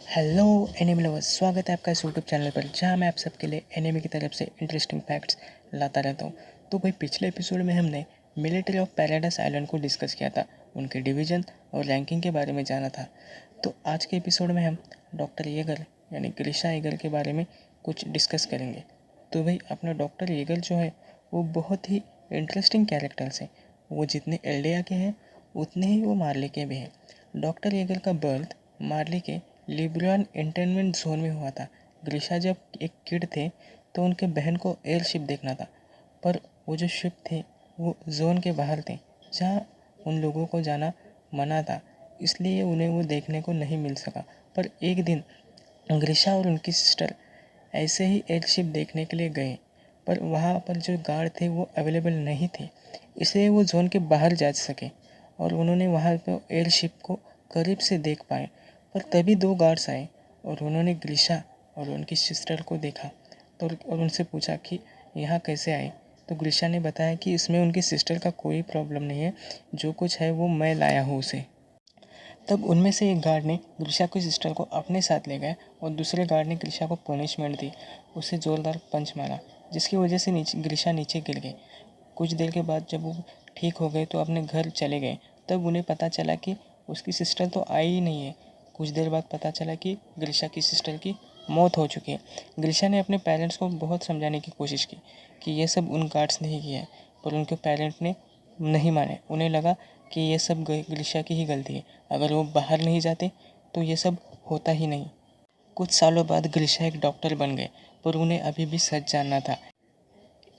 Hello enemy lovers, स्वागत है आपका इस यूट्यूब चैनल पर जहां मैं आप सबके लिए एनिमी की तरफ से इंटरेस्टिंग फैक्ट्स लाता रहता हूं। तो भाई पिछले एपिसोड में हमने मिलिट्री ऑफ पैराडाइस आइलैंड को डिस्कस किया था, उनके डिवीज़न और रैंकिंग के बारे में जाना था। तो आज के एपिसोड में हम डॉक्टर येगर यानी ग्रिशा येगर के बारे में कुछ डिस्कस करेंगे। तो भाई अपना डॉक्टर येगर जो है वो बहुत ही इंटरेस्टिंग कैरेक्टर्स हैं। वो जितने एल्डिया के हैं उतने ही वो मार्ले के भी हैं। डॉक्टर येगर का बर्थ मार्ले के लिब्रियन इंटरमेंट जोन में हुआ था। ग्रिशा जब एक किड थे तो उनके बहन को एयरशिप देखना था, पर वो जो शिप थे वो जोन के बाहर थे जहाँ उन लोगों को जाना मना था, इसलिए उन्हें वो देखने को नहीं मिल सका। पर एक दिन ग्रिशा और उनकी सिस्टर ऐसे ही एयरशिप देखने के लिए गए, पर वहाँ पर जो गार्ड थे वो अवेलेबल नहीं थे, इसलिए वो जोन के बाहर जा सके और उन्होंने वहाँ पर एयरशिप को करीब से देख पाए। पर तभी दो गार्ड्स आए और उन्होंने ग्रिशा और उनकी सिस्टर को देखा तो और उनसे पूछा कि यहाँ कैसे आए। तो ग्रिशा ने बताया कि इसमें उनकी सिस्टर का कोई प्रॉब्लम नहीं है, जो कुछ है वो मैं लाया हूँ उसे। तब उनमें से एक गार्ड ने ग्रिशा की सिस्टर को अपने साथ ले गया और दूसरे गार्ड ने ग्रिशा को पनिशमेंट दी, उसे ज़ोरदार पंच मारा, जिसकी वजह से ग्रिशा नीचे गिर गई। कुछ देर के बाद जब वो ठीक हो गए तो अपने घर चले गए। तब उन्हें पता चला कि उसकी सिस्टर तो आई ही नहीं है। कुछ देर बाद पता चला कि ग्रिशा की सिस्टर की मौत हो चुकी है। ग्रिशा ने अपने पेरेंट्स को बहुत समझाने की कोशिश की कि ये सब उन गार्ड्स ने ही किया है, पर उनके पेरेंट्स ने नहीं माने। उन्हें लगा कि ये सब ग्रिशा की ही गलती है, अगर वो बाहर नहीं जाते तो ये सब होता ही नहीं। कुछ सालों बाद ग्रिशा एक डॉक्टर बन गए, पर उन्हें अभी भी सच जानना था,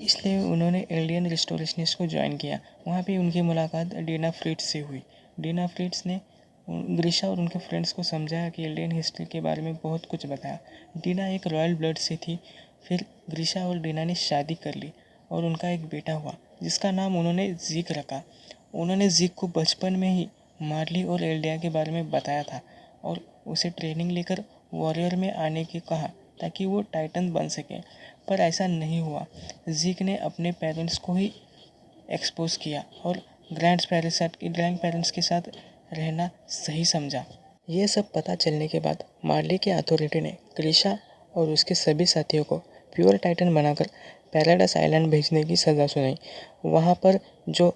इसलिए उन्होंने एलियन रिस्टोरेशनिस्ट को ज्वाइन किया। वहाँ पे उनकी मुलाकात डीना फ्रिट्ज से हुई। डीना फ्रिट्ज ने ग्रिशा और उनके फ्रेंड्स को समझाया कि एलियन हिस्ट्री के बारे में बहुत कुछ बताया। डीना एक रॉयल ब्लड से थी। फिर ग्रिशा और डीना ने शादी कर ली और उनका एक बेटा हुआ, जिसका नाम उन्होंने जीक रखा। उन्होंने जीक को बचपन में ही मार्ली और एल्डिया के बारे में बताया था और उसे ट्रेनिंग लेकर वॉरियर में आने की कहा ताकि वो टाइटन बन सके, पर ऐसा नहीं हुआ। जीक ने अपने पेरेंट्स को ही एक्सपोज किया और ग्रैंड पेरेंट्स के साथ रहना सही समझा। ये सब पता चलने के बाद मार्ली की अथॉरिटी ने ग्रिशा और उसके सभी साथियों को प्योर टाइटन बनाकर पैराडाइस आइलैंड भेजने की सज़ा सुनाई। वहाँ पर जो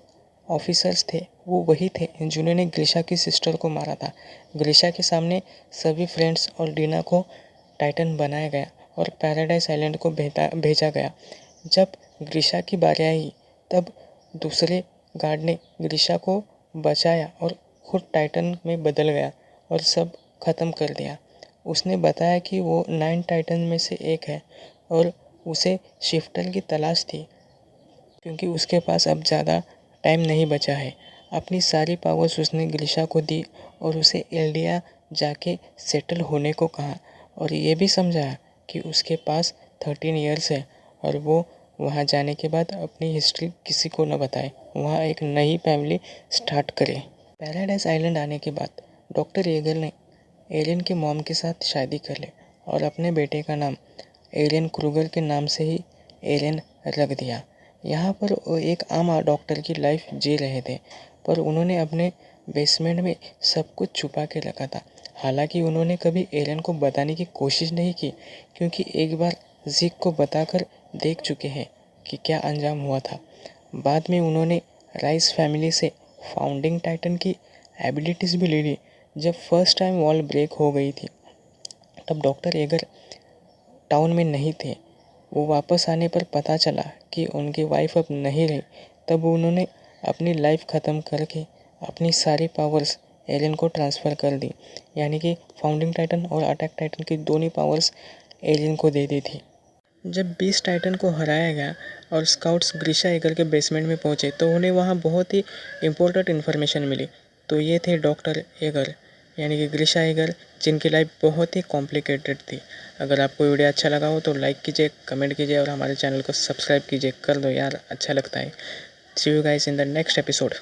ऑफिसर्स थे वो वही थे जिन्होंने ग्रिशा की सिस्टर को मारा था। ग्रिशा के सामने सभी फ्रेंड्स और डीना को टाइटन बनाया गया और पैराडाइस आइलैंड को भेजा गया। जब ग्रिशा की बारी आई तब दूसरे गार्ड ने ग्रिशा को बचाया और खुद टाइटन में बदल गया और सब ख़त्म कर दिया। उसने बताया कि वो 9 टाइटन में से एक है और उसे शिफ्टर की तलाश थी, क्योंकि उसके पास अब ज़्यादा टाइम नहीं बचा है। अपनी सारी पावर्स उसने ग्रिशा को दी और उसे एल्डिया जाके सेटल होने को कहा और ये भी समझाया कि उसके पास 13 इयर्स है और वो वहाँ जाने के बाद अपनी हिस्ट्री किसी को न बताए, वहाँ एक नई फैमिली स्टार्ट करे। पैराडाइस आइलैंड आने के बाद डॉक्टर येगर ने एलियन के मॉम के साथ शादी कर ली और अपने बेटे का नाम एलियन क्रूगर के नाम से ही एलियन रख दिया। यहाँ पर वो एक आम डॉक्टर की लाइफ जी रहे थे, पर उन्होंने अपने बेसमेंट में सब कुछ छुपा के रखा था। हालांकि उन्होंने कभी एलियन को बताने की कोशिश नहीं की, क्योंकि एक बार जीक को बताकर देख चुके हैं कि क्या अंजाम हुआ था। बाद में उन्होंने राइस फैमिली से फाउंडिंग टाइटन की एबिलिटीज़ भी ले ली। जब फर्स्ट टाइम वॉल ब्रेक हो गई थी तब डॉक्टर येगर टाउन में नहीं थे। वो वापस आने पर पता चला कि उनकी वाइफ अब नहीं रही। तब उन्होंने अपनी लाइफ ख़त्म करके अपनी सारी पावर्स एलियन को ट्रांसफ़र कर दी, यानी कि फाउंडिंग टाइटन और अटैक टाइटन की दोनों पावर्स एलियन को दे दी थी। जब 20 टाइटन को हराया गया और स्काउट्स ग्रिशा येगर के बेसमेंट में पहुंचे तो उन्हें वहां बहुत ही इम्पोर्टेंट इन्फॉर्मेशन मिली। तो ये थे डॉक्टर येगर यानी कि ग्रिशा येगर, जिनकी लाइफ बहुत ही कॉम्प्लिकेटेड थी। अगर आपको वीडियो अच्छा लगा हो तो लाइक कीजिए, कमेंट कीजिए और हमारे चैनल को सब्सक्राइब कीजिए। कर दो यार, अच्छा लगता है। See you guys in the next episode.